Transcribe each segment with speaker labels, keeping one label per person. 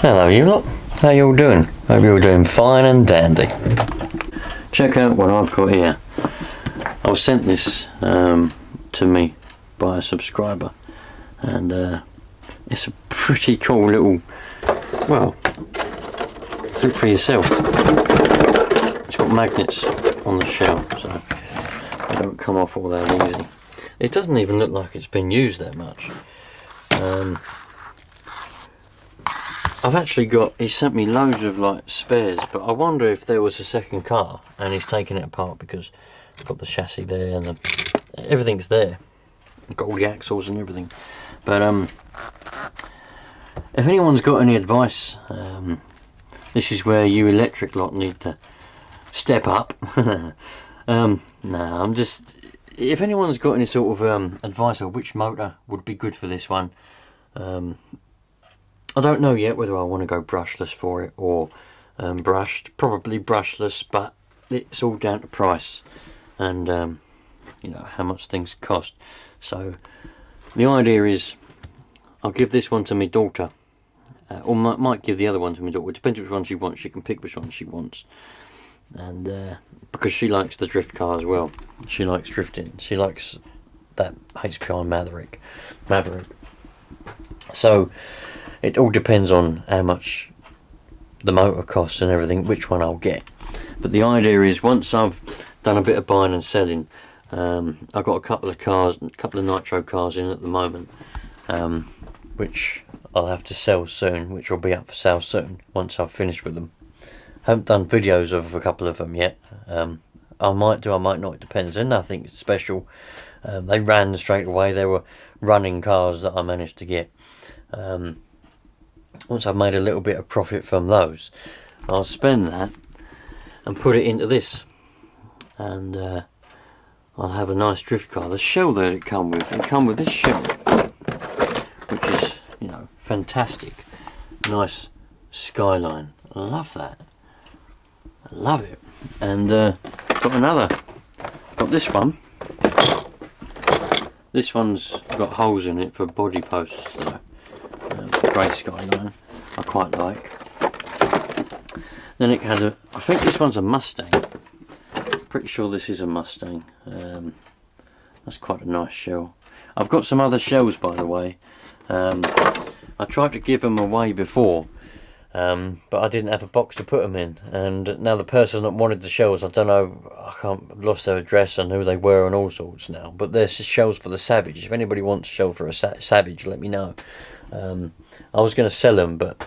Speaker 1: Hello you lot, how you all doing? Hope you're all doing fine and dandy. Check out what I've got here. I was sent this to me by a subscriber, and it's a pretty cool little, well, think for yourself. It's got magnets on the shell, so they don't come off all that easy. It doesn't even look like it's been used that much. I've actually got, he sent me loads of like spares, but I wonder if there was a second car and he's taken it apart because it's got the chassis there and everything's there. Got all the axles and everything. But if anyone's got any advice, this is where you electric lot need to step up. No, I'm just, if anyone's got any sort of advice on which motor would be good for this one, I don't know yet whether I want to go brushless for it or brushed. Probably brushless, but it's all down to price and you know how much things cost. So the idea is I'll give this one to my daughter, or might give the other one to my daughter. It depends which one she wants. She can pick which one she wants, and because she likes the drift car as well. She likes drifting. She likes that HPI Maverick. So it all depends on how much the motor costs and everything, which one I'll get. But the idea is, once I've done a bit of buying and selling, I've got a couple of nitro cars in at the moment, which I'll have to sell soon, which will be up for sale soon once I've finished with them. Haven't done videos of a couple of them yet. I might do, I might not, it depends. They're nothing special. They ran straight away. They were running cars that I managed to get. Once I've made a little bit of profit from those, I'll spend that and put it into this, and I'll have a nice drift car. The shell that it come with this shell, which is, you know, fantastic. Nice skyline. I love that. I love it. And got this one. This one's got holes in it for body posts though. Grey skyline, I quite like. Then it has I think this one's a Mustang. Pretty sure this is a Mustang. That's quite a nice shell. I've got some other shells, by the way. I tried to give them away before, but I didn't have a box to put them in. And now the person that wanted the shells, I don't know, I've lost their address and who they were and all sorts now. But there's shells for the Savage. If anybody wants a shell for a Savage, let me know. I was going to sell them, but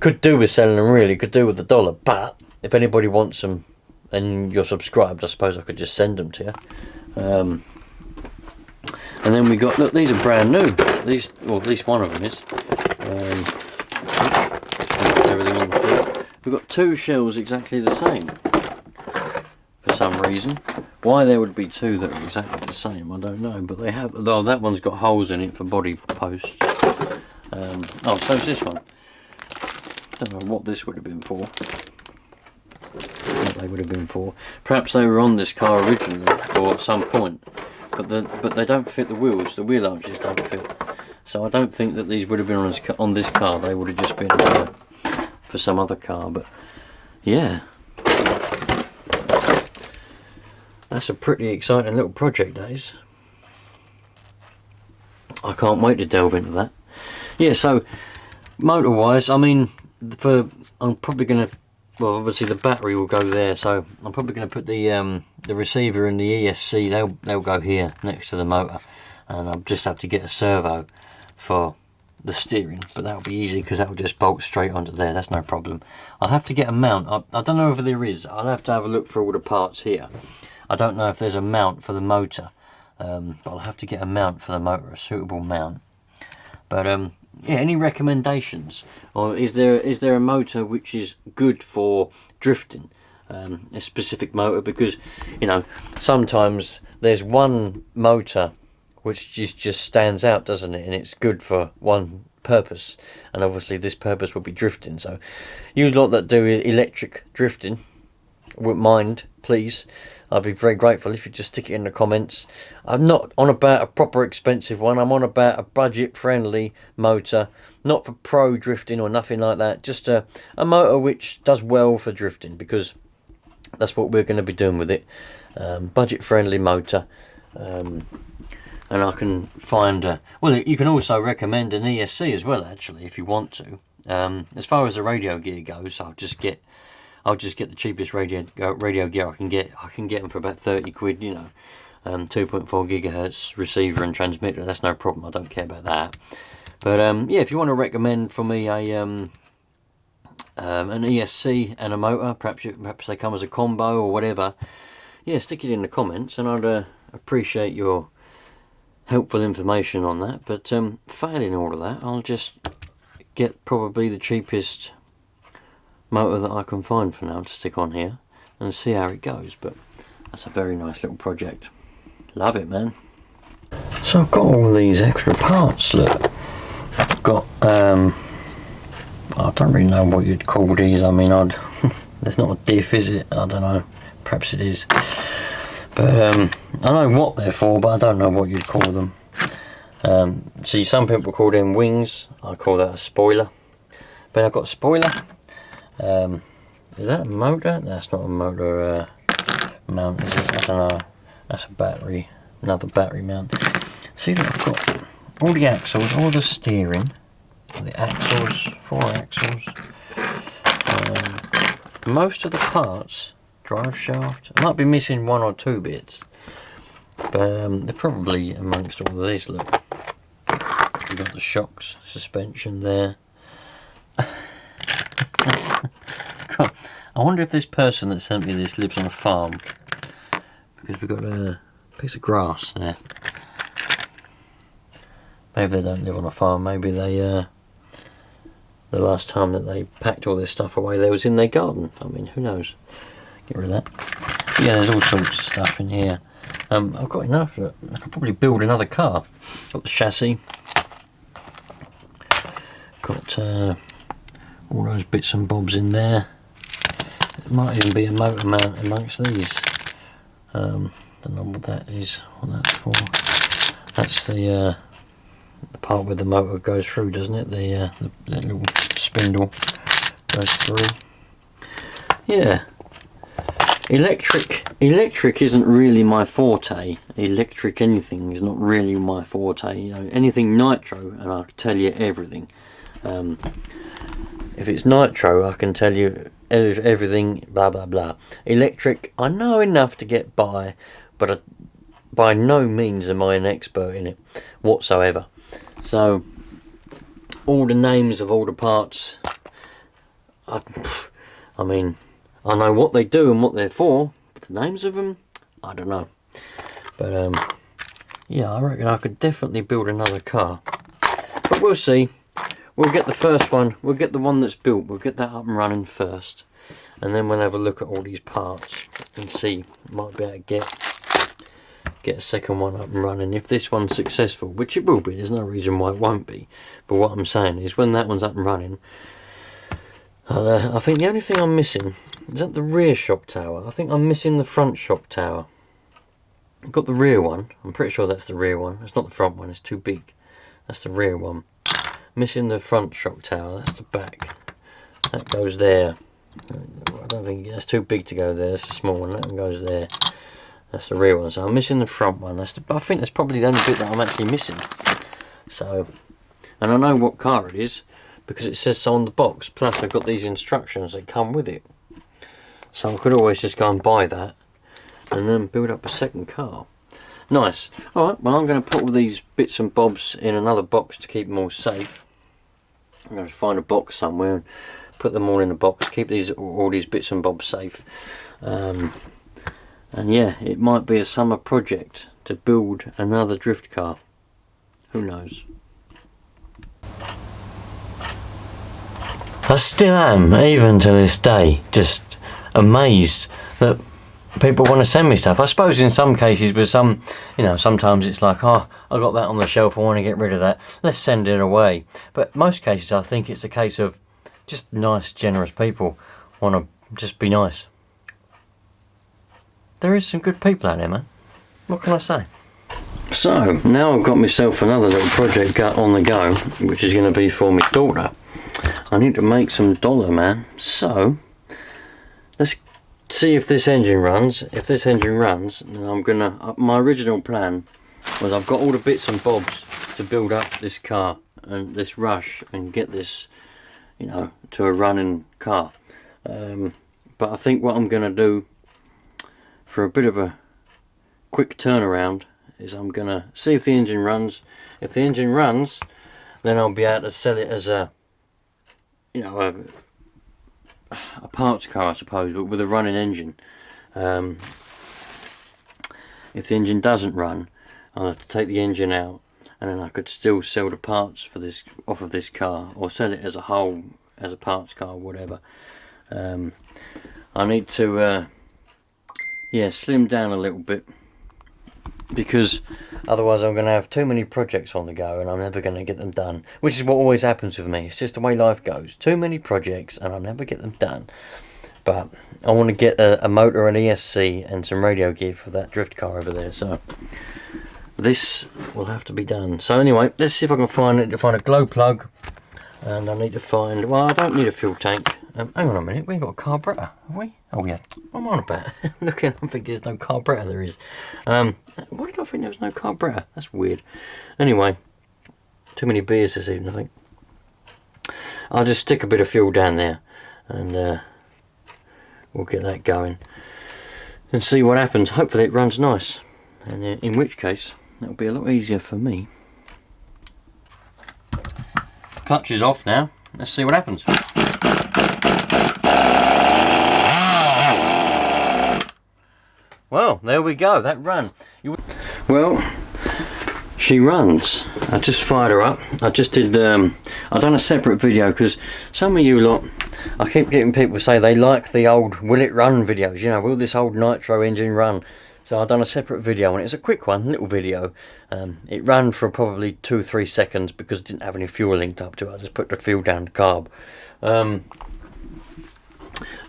Speaker 1: could do with selling them, really, could do with the $1. But if anybody wants them and you're subscribed, I suppose I could just send them to you. And then we got, look, these are brand new. These, or at least one of them is. Everything on the floor. We've got two shells exactly the same. For some reason. Why there would be two that are exactly the same, I don't know. But they have, though, that one's got holes in it for body posts. Oh, so's this one. Don't know what this would have been for. What they would have been for. Perhaps they were on this car originally, or at some point. But they don't fit the wheels. The wheel arches don't fit. So I don't think that these would have been on this car. They would have just been for some other car. But yeah. That's a pretty exciting little project, that is. I can't wait to delve into that. Yeah, so motor wise, I mean, I'm probably going to, well, obviously the battery will go there, so I'm probably going to put the receiver and the ESC, they'll go here next to the motor, and I'll just have to get a servo for the steering, but that'll be easy because that'll just bolt straight onto there. That's no problem. I'll have to get a mount. I don't know if there is. I'll have to have a look for all the parts here. I don't know if there's a mount for the motor, but I'll have to get a mount for the motor, a suitable mount. But yeah, any recommendations, or is there a motor which is good for drifting, a specific motor? Because, you know, sometimes there's one motor which just stands out, doesn't it, and it's good for one purpose, and obviously this purpose would be drifting. So you lot that do electric drifting, wouldn't mind, please, I'd be very grateful if you just stick it in the comments. I'm not on about a proper expensive one. I'm on about a budget-friendly motor, not for pro drifting or nothing like that. Just a motor which does well for drifting, because that's what we're going to be doing with it. Budget-friendly motor. And I can find... well, you can also recommend an ESC as well, actually, if you want to. As far as the radio gear goes, I'll just get the cheapest radio gear I can get. I can get them for about 30 quid, you know. 2.4 gigahertz receiver and transmitter. That's no problem. I don't care about that. But yeah, if you want to recommend for me an ESC and a motor, perhaps they come as a combo or whatever. Yeah, stick it in the comments, and I'd appreciate your helpful information on that. But failing all of that, I'll just get probably the cheapest motor that I can find for now to stick on here and see how it goes. But that's a very nice little project. Love it, man. So I've got all these extra parts. Look, I've got I don't really know what you'd call these. I mean, there's not a diff, is it? I don't know, perhaps it is, but I know what they're for, but I don't know what you'd call them. See, some people call them wings. I call that a spoiler. But I've got a spoiler. Is that a motor? That's not a motor mount, is it? I don't know. That's a battery, another battery mount. See that I've got all the axles, all the steering, the axles, 4 axles, most of the parts, drive shaft. I might be missing 1 or 2 bits, but they're probably amongst all of these. Look, we've got the shocks, suspension there. I wonder if this person that sent me this lives on a farm, because we've got a piece of grass there. Maybe they don't live on a farm. Maybe they the last time that they packed all this stuff away, they was in their garden. I mean, who knows? Get rid of that. But yeah, there's all sorts of stuff in here. I've got enough that I could probably build another car. Got the chassis. Got all those bits and bobs in there. It might even be a motor mount amongst these. Don't know what that is, what that's for. That's the part where the motor goes through, doesn't it? The little spindle goes through. Yeah. Electric isn't really my forte. Electric anything is not really my forte. You know, anything nitro, and I'll tell you everything. If it's nitro, I can tell you everything, blah blah blah. Electric, I know enough to get by, but by no means am I an expert in it whatsoever. So all the names of all the parts, I mean, I know what they do and what they're for, but the names of them, I don't know. But yeah, I reckon I could definitely build another car, but we'll see. We'll get the first one, we'll get the one that's built, we'll get that up and running first, and then we'll have a look at all these parts and see. Might be able to get a second one up and running if this one's successful, which it will be. There's no reason why it won't be. But what I'm saying is, when that one's up and running, I think the only thing I'm missing is that the rear shock tower. I think I'm missing the front shock tower. I've got the rear one. I'm pretty sure that's the rear one. It's not the front one, it's too big. That's the rear one. Missing the front shock tower. That's the back. That goes there. I don't think that's too big to go there. That's a small one. That one goes there. That's the rear one. So I'm missing the front one. I think that's probably the only bit that I'm actually missing. So, and I know what car it is because it says so on the box. Plus I've got these instructions that come with it. So I could always just go and buy that and then build up a second car. Nice. Alright, well I'm going to put all these bits and bobs in another box to keep them all safe. I'm going to find a box somewhere and put them all in a box, keep all these bits and bobs safe. And yeah, it might be a summer project to build another drift car. Who knows? I still am, even to this day, just amazed that people want to send me stuff. I suppose in some cases with some, you know, sometimes it's like, oh, I got that on the shelf, I want to get rid of that, let's send it away. But most cases I think it's a case of just nice, generous people want to just be nice. there is some good people out there, man. What can I say? So now I've got myself another little project on the go, which is going to be for my daughter. I need to make some dollar, man. So let's see if this engine runs. If this engine runs, then I'm gonna. My original plan was I've got all the bits and bobs to build up this car and this Rush and get this, you know, to a running car. But I think what I'm gonna do for a bit of a quick turnaround is I'm gonna see if the engine runs. If the engine runs, then I'll be able to sell it as a, you know, a parts car, I suppose, but with a running engine. If the engine doesn't run, I'll have to take the engine out, and then I could still sell the parts for this off of this car, or sell it as a whole, as a parts car, whatever. I need to yeah, slim down a little bit, because otherwise I'm going to have too many projects on the go and I'm never going to get them done, which is what always happens with me. It's just the way life goes. Too many projects and I'll never get them done. But I want to get a motor, an ESC and some radio gear for that drift car over there, so this will have to be done. So anyway, let's see if I can find a glow plug, and I need to find, well, I don't need a fuel tank. Hang on a minute, we ain't got a carburetor, have we? Oh yeah, what am I on about? Look, I think there's no carburetor. There is. Why did I think there was no carburetor? That's weird. Anyway, too many beers this evening, I think. I'll just stick a bit of fuel down there, and we'll get that going and see what happens. Hopefully it runs nice, and in which case that'll be a lot easier for me. Clutch is off now. Let's see what happens. Well, there we go, that ran. Well, she runs. I just fired her up. I just did, I've done a separate video because some of you lot, I keep getting people say they like the old will it run videos, you know, will this old nitro engine run? So I've done a separate video, and it's a quick one, little video. It ran for probably 2-3 seconds because it didn't have any fuel linked up to it. I just put the fuel down the carb.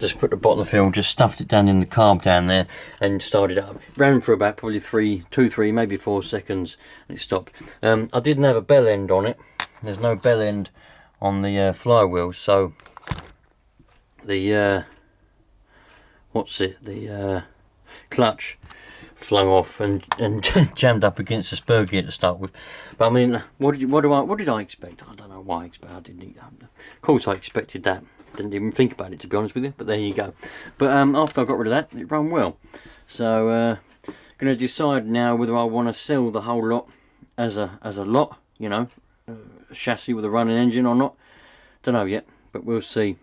Speaker 1: Just put the bottle of fuel, just stuffed it down in the carb down there and started up. It ran for about probably 3, maybe 4 seconds, and it stopped. I didn't have a bell end on it. There's no bell end on the flywheel, so the the clutch flung off and jammed up against the spur gear to start with. But I mean, what did I expect? I don't know why I expect. I didn't. Of course, I expected that. Didn't even think about it, to be honest with you. But there you go. But after I got rid of that, it ran well. So going to decide now whether I want to sell the whole lot as a lot, you know, a chassis with a running engine or not. Don't know yet, but we'll see.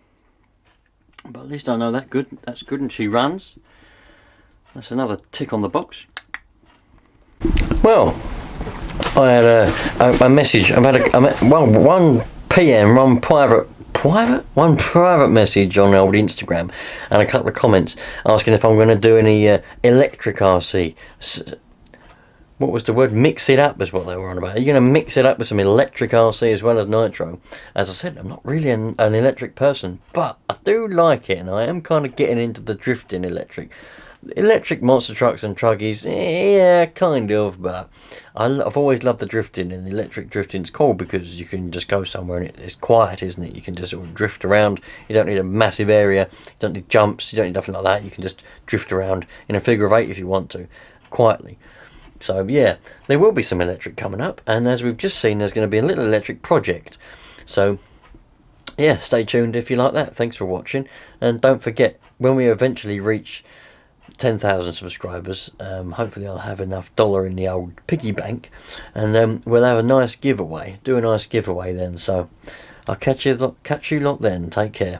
Speaker 1: But at least I know that good. That's good, and she runs. That's another tick on the box. Well, I had a message. I've had one PM, one private message on old Instagram, and a couple of comments asking if I'm going to do any electric RC. What was the word? Mix it up is what they were on about. Are you going to mix it up with some electric RC as well as nitro? As I said, I'm not really an electric person, but I do like it, and I am kind of getting into the drifting electric. Electric monster trucks and truggies, yeah, kind of, but I've always loved the drifting, and the electric drifting's cool because you can just go somewhere and it's quiet, isn't it? You can just sort of drift around. You don't need a massive area, you don't need jumps, you don't need nothing like that. You can just drift around in a figure of 8 if you want to, quietly. So yeah, there will be some electric coming up, and as we've just seen, there's going to be a little electric project. So yeah, stay tuned if you like that. Thanks for watching, and don't forget, when we eventually reach 10,000 subscribers, hopefully I'll have enough dollar in the old piggy bank, and we'll have a nice giveaway. Do a nice giveaway then. So I'll catch you lot then. Take care.